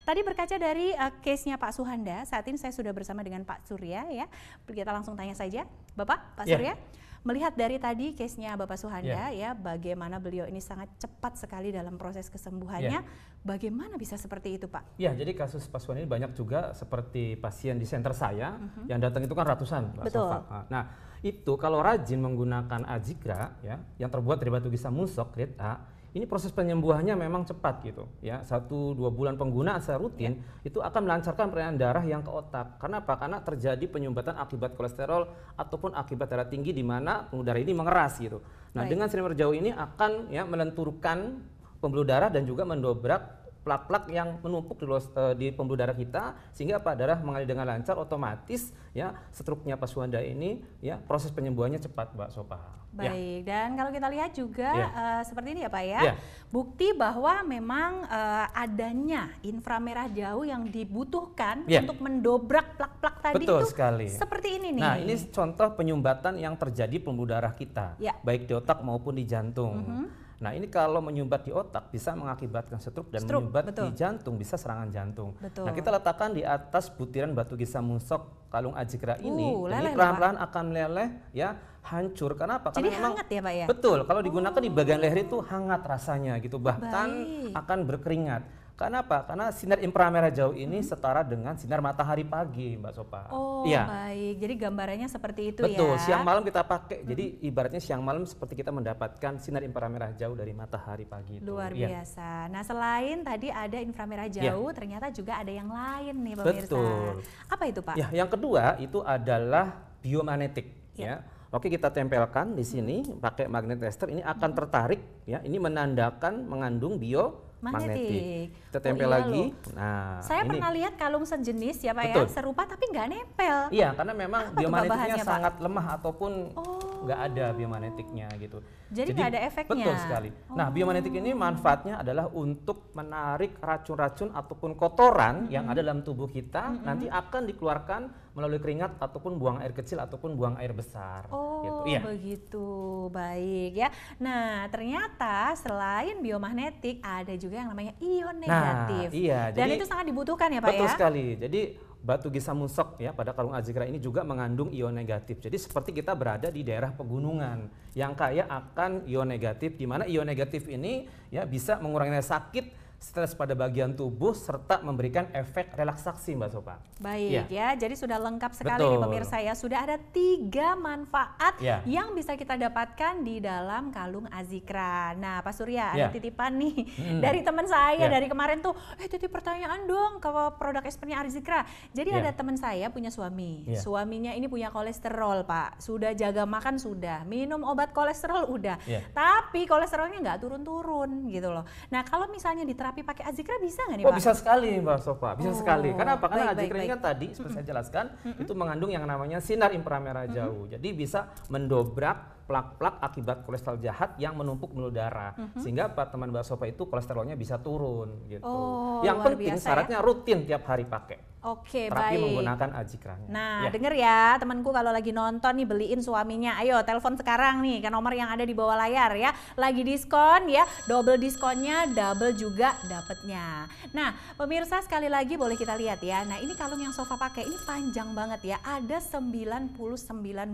tadi berkaca dari case-nya Pak Suhanda, saat ini saya sudah bersama dengan Pak Surya ya. Kita langsung tanya saja, Bapak, Pak Surya. Melihat dari tadi case-nya Bapak Suhanda ya, bagaimana beliau ini sangat cepat sekali dalam proses kesembuhannya, bagaimana bisa seperti itu Pak? Ya, jadi kasus Pak Suhanda ini banyak juga seperti pasien di center saya, yang datang itu kan ratusan Mbak Sofa. Nah, itu kalau rajin menggunakan Azigra ya, yang terbuat dari batu gisam musok grade A, ini proses penyembuhannya memang cepat gitu ya. 1-2 bulan penggunaan secara rutin itu akan melancarkan peredaran darah yang ke otak. Karena apa? Karena terjadi penyumbatan akibat kolesterol ataupun akibat darah tinggi di mana pembuluh darah ini mengeras gitu. Nah, dengan sinar jauh ini akan ya melenturkan pembuluh darah dan juga mendobrak plak-plak yang menumpuk di pembuluh darah kita, sehingga apa, darah mengalir dengan lancar, otomatis ya struknya Pak Suhanda ini ya proses penyembuhannya cepat Mbak Sopa. Baik, dan kalau kita lihat juga seperti ini ya Pak ya, bukti bahwa memang adanya inframerah jauh yang dibutuhkan untuk mendobrak plak-plak tadi. Betul itu sekali. Seperti ini nih. Nah, ini contoh penyumbatan yang terjadi pembuluh darah kita, baik di otak maupun di jantung. Nah, ini kalau menyumbat di otak bisa mengakibatkan stroke dan menyumbat di jantung bisa serangan jantung. Nah, kita letakkan di atas butiran batu gisam musok kalung Azigra ini pelan-pelan akan meleleh ya, hancur. Kenapa? Jadi karena memang hangat ya Pak ya? Betul, kalau digunakan di bagian leher itu hangat rasanya gitu, bahkan akan berkeringat. Karena apa? Karena sinar inframerah jauh ini setara dengan sinar matahari pagi, Mbak Sopa. Baik. Jadi gambarannya seperti itu. Betul, siang malam kita pakai. Jadi ibaratnya siang malam seperti kita mendapatkan sinar inframerah jauh dari matahari pagi. Luar biasa. Nah, selain tadi ada inframerah jauh, ternyata juga ada yang lain nih pemirsa. Betul. Apa itu Pak? Ya, yang kedua itu adalah biomagnetik. Ya. Oke, kita tempelkan di sini pakai magnet tester. Ini akan tertarik. Ya, ini menandakan mengandung magnetik. Kita tempel lagi. Nah, saya pernah lihat kalung sejenis ya Pak ya, serupa tapi nggak nempel. Iya, karena memang biomagnetiknya sangat lemah ataupun nggak ada biomagnetiknya gitu. Jadi nggak ada efeknya. Betul sekali. Nah, biomagnetik ini manfaatnya adalah untuk menarik racun-racun ataupun kotoran yang ada dalam tubuh kita, nanti akan dikeluarkan melalui keringat ataupun buang air kecil ataupun buang air besar. Gitu. Begitu, baik ya. Nah, ternyata selain biomagnetik ada juga yang namanya ion negatif. Dan itu sangat dibutuhkan ya Pak ya? Betul sekali. Jadi batu gisam musok ya pada kalung Azigra ini juga mengandung ion negatif. Jadi seperti kita berada di daerah pegunungan yang kaya akan ion negatif, di mana ion negatif ini ya bisa mengurangi sakit, stres pada bagian tubuh serta memberikan efek relaksasi Mbak Sopa. Baik ya, jadi sudah lengkap sekali nih pemirsa ya. Sudah ada 3 manfaat yang bisa kita dapatkan di dalam kalung Azigra. Nah Pak Surya, ada titipan nih dari teman saya dari kemarin tuh, titip pertanyaan dong ke produk expertnya Azigra. Jadi ada teman saya punya suami, suaminya ini punya kolesterol Pak. Sudah jaga makan sudah, minum obat kolesterol udah, tapi kolesterolnya nggak turun-turun gitu loh. Nah kalau misalnya diterapkan pakai Azigra bisa nggak nih Pak? Bisa sekali Mbak Sofa, bisa sekali. Karena apa? Karena Azigra ini kan tadi seperti saya jelaskan itu mengandung yang namanya sinar inframerah jauh. Jadi bisa mendobrak plak-plak akibat kolesterol jahat yang menumpuk pembuluh darah, sehingga teman Mbak Sofa itu kolesterolnya bisa turun gitu. Yang penting syaratnya rutin tiap hari pakai. Terapi menggunakan Azigra. Nah, denger ya temanku, kalau lagi nonton nih beliin suaminya, ayo telepon sekarang nih ke nomor yang ada di bawah layar ya. Lagi diskon ya, double diskonnya, double juga dapetnya. Nah, pemirsa sekali lagi boleh kita lihat ya. Nah, ini kalung yang Sofa pakai ini panjang banget ya, ada 99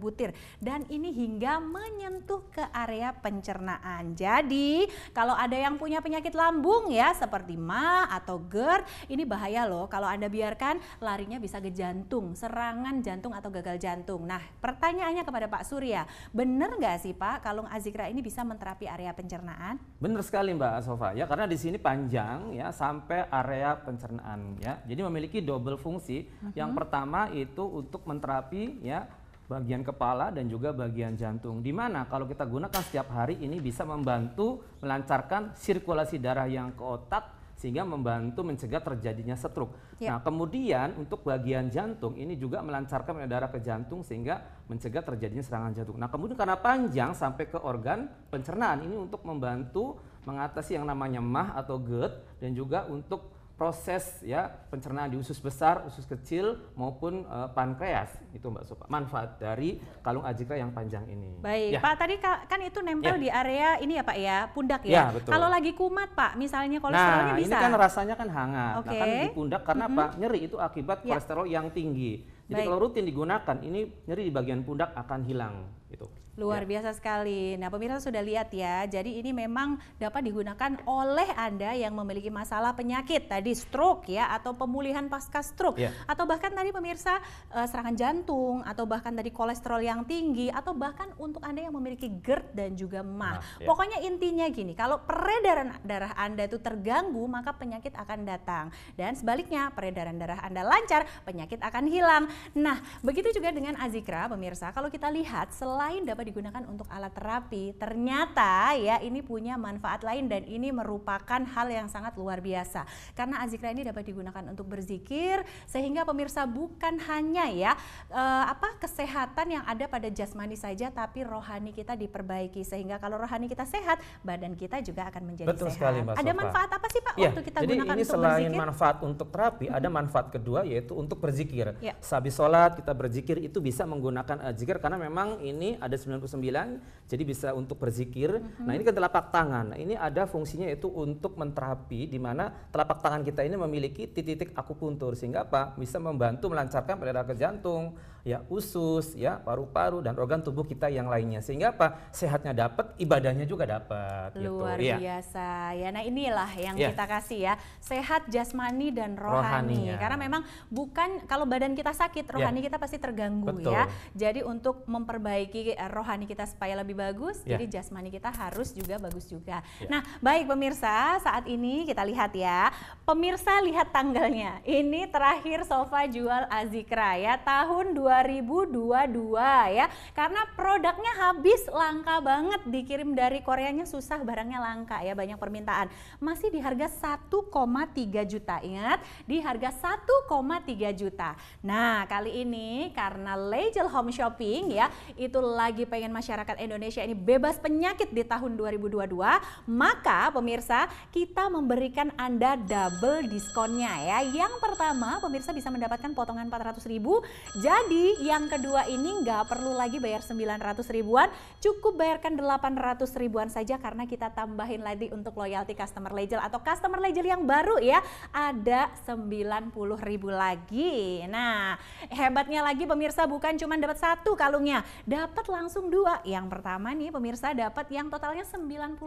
butir dan ini hingga menyentuh ke area pencernaan. Jadi, kalau ada yang punya penyakit lambung ya seperti MA atau GERD, ini bahaya loh kalau Anda biarkan larinya bisa ke jantung, serangan jantung atau gagal jantung. Nah, pertanyaannya kepada Pak Surya, benar nggak sih Pak kalung Azigra ini bisa menterapi area pencernaan? Benar sekali Mbak Sofa ya, karena di sini panjang ya sampai area pencernaan ya. Jadi memiliki double fungsi. Yang pertama itu untuk menterapi ya bagian kepala dan juga bagian jantung. Di mana kalau kita gunakan setiap hari ini bisa membantu melancarkan sirkulasi darah yang ke otak, sehingga membantu mencegah terjadinya stroke. Nah, kemudian untuk bagian jantung ini juga melancarkan aliran darah ke jantung sehingga mencegah terjadinya serangan jantung. Nah, kemudian karena panjang sampai ke organ pencernaan ini untuk membantu mengatasi yang namanya MAH atau GERD dan juga untuk proses ya pencernaan di usus besar, usus kecil maupun pankreas itu Mbak Sofa. Manfaat dari kalung Azikra yang panjang ini. Baik, ya. Pak tadi kan itu nempel di area ini ya Pak ya, pundak Ya, ya. betul. Kalau lagi kumat Pak, misalnya kolesterolnya bisa. Nah, ini kan rasanya kan hangat. Oke. Nah, kan di pundak karena apa? Nyeri itu akibat kolesterol yang tinggi. Jadi kalau rutin digunakan, ini nyeri di bagian pundak akan hilang gitu. Luar biasa sekali. Nah, pemirsa sudah lihat ya. Jadi ini memang dapat digunakan oleh Anda yang memiliki masalah penyakit tadi stroke ya, atau pemulihan pasca stroke, atau bahkan tadi pemirsa serangan jantung, atau bahkan tadi kolesterol yang tinggi, atau bahkan untuk Anda yang memiliki GERD dan juga MAH. Pokoknya intinya gini, kalau peredaran darah Anda itu terganggu, maka penyakit akan datang. Dan sebaliknya, peredaran darah Anda lancar, penyakit akan hilang. Nah, begitu juga dengan Azikra pemirsa. Kalau kita lihat selain dapat digunakan untuk alat terapi, ternyata ya ini punya manfaat lain dan ini merupakan hal yang sangat luar biasa. Karena Azikra ini dapat digunakan untuk berzikir, sehingga pemirsa bukan hanya ya kesehatan yang ada pada jasmani saja, tapi rohani kita diperbaiki, sehingga kalau rohani kita sehat, badan kita juga akan menjadi Betul sehat. sekali, Mbak Ada Sofa. manfaat apa sih Pak waktu kita jadi gunakan ini untuk selain berzikir? manfaat untuk terapi, ada manfaat kedua yaitu untuk berzikir. Ya. Sehabis sholat kita berzikir itu bisa menggunakan zikir karena memang ini ada 99, jadi bisa untuk berzikir. Nah, ini ke telapak tangan. Nah, ini ada fungsinya yaitu untuk menterapi, di mana telapak tangan kita ini memiliki titik-titik akupuntur, sehingga apa? Bisa membantu melancarkan peredaran ke jantung, ya usus, ya paru-paru dan organ tubuh kita yang lainnya. Sehingga apa? Sehatnya dapat, ibadahnya juga dapat. Luar gitu. biasa ya. Nah, inilah yang kita kasih ya, sehat jasmani dan rohani. Karena memang bukan kalau badan kita sakit, rohani kita pasti terganggu. Betul. Ya. Jadi untuk memperbaiki rohani kita supaya lebih bagus, jadi jasmani kita harus juga bagus juga. Nah, baik pemirsa, saat ini kita lihat ya. Pemirsa lihat tanggalnya. Ini terakhir Sofa jual Azikra ya, tahun 2022 ya. Karena produknya habis, langka banget, dikirim dari Koreanya susah, barangnya langka ya, banyak permintaan. Masih di harga 1,3 juta. Ingat, di harga 1,3 juta. Nah, kali ini karena Legel Home Shopping ya, itu lagi pengen masyarakat Indonesia ini bebas penyakit di tahun 2022, maka pemirsa kita memberikan Anda double diskonnya ya. Yang pertama, pemirsa bisa mendapatkan potongan 400.000. Jadi yang kedua ini nggak perlu lagi bayar 900 ribuan, cukup bayarkan 800 ribuan saja, karena kita tambahin lagi untuk loyalty customer Legel atau customer Legel yang baru ya, ada 90.000 lagi. Nah, hebatnya lagi pemirsa, bukan cuma dapat satu kalungnya, dapat langsung dua. Yang pertama nih pemirsa dapat yang totalnya 99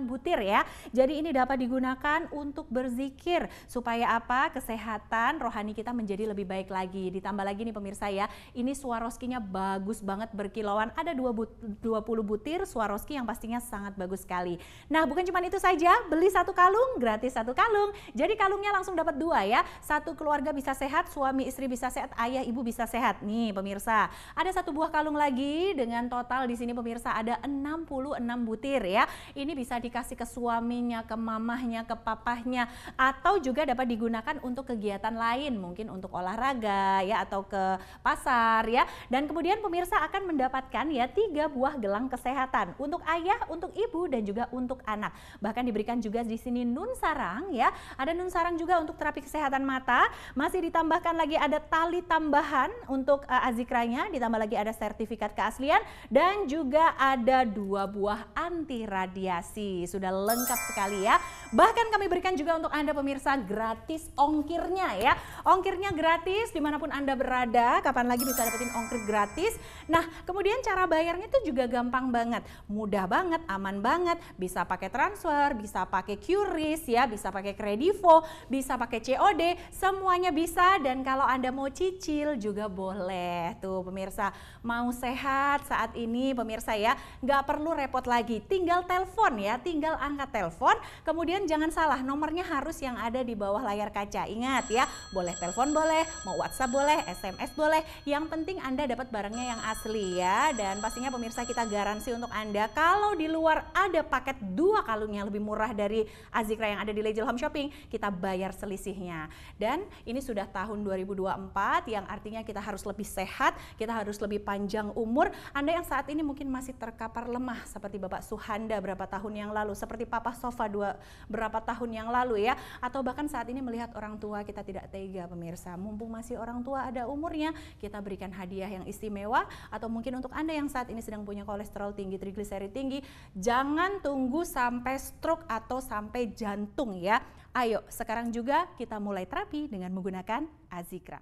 butir ya. Jadi ini dapat digunakan untuk berzikir supaya apa? Kesehatan rohani kita menjadi lebih baik lagi. Ditambah lagi nih pemirsa ya, ini Swarovskinya bagus banget, berkilauan, ada 20 butir Swarovski yang pastinya sangat bagus sekali. Nah, bukan cuma itu saja, beli satu kalung gratis satu kalung. Jadi kalungnya langsung dapat dua ya. Satu keluarga bisa sehat, suami istri bisa sehat, ayah ibu bisa sehat. Nih pemirsa, ada satu buah kalung lagi dengan total di sini pemirsa ada 66 butir ya. Ini bisa dikasih ke suaminya, ke mamahnya, ke papahnya, atau juga dapat digunakan untuk kegiatan lain, mungkin untuk olahraga ya, atau ke pasar ya. Dan kemudian pemirsa akan mendapatkan ya 3 buah gelang kesehatan untuk ayah, untuk ibu, dan juga untuk anak. Bahkan diberikan juga di sini nun sarang ya. Ada nun sarang juga untuk terapi kesehatan mata. Masih ditambahkan lagi ada tali tambahan untuk Azikranya, ditambah lagi ada sertifikat keaslian, dan juga ada 2 buah anti radiasi. Sudah lengkap sekali ya. Bahkan kami berikan juga untuk Anda pemirsa gratis ongkirnya ya. Ongkirnya gratis dimanapun Anda berada. Kapan lagi bisa dapetin ongkir gratis? Nah, kemudian cara bayarnya itu juga gampang banget, mudah banget, aman banget. Bisa pakai transfer, bisa pakai QRIS ya, bisa pakai Kredivo, bisa pakai COD, semuanya bisa. Dan kalau Anda mau cicil juga boleh. Tuh pemirsa, mau sehat saat ini pemirsa ya, nggak perlu repot lagi, tinggal telepon ya, tinggal angkat telepon. Kemudian jangan salah, nomornya harus yang ada di bawah layar kaca. Ingat ya, boleh telepon boleh, mau WhatsApp boleh, SMS boleh. Yang penting Anda dapat barangnya yang asli ya. Dan pastinya pemirsa kita garansi untuk Anda, kalau di luar ada paket 2 kalung yang lebih murah dari Azikra yang ada di Legel Home Shopping, kita bayar selisihnya. Dan ini sudah tahun 2024 yang artinya kita harus lebih sehat, kita harus lebih panjang umur. Anda yang saat ini mungkin masih terkapar lemah seperti Bapak Suhanda berapa tahun yang lalu, seperti Papa Sofa berapa tahun yang lalu ya, atau bahkan saat ini melihat orang tua kita tidak tega pemirsa, mumpung masih orang tua ada umurnya, kita berikan hadiah yang istimewa. Atau mungkin untuk Anda yang saat ini sedang punya kolesterol tinggi, trigliserid tinggi, jangan tunggu sampai stroke atau sampai jantung ya. Ayo sekarang juga kita mulai terapi dengan menggunakan Azikra.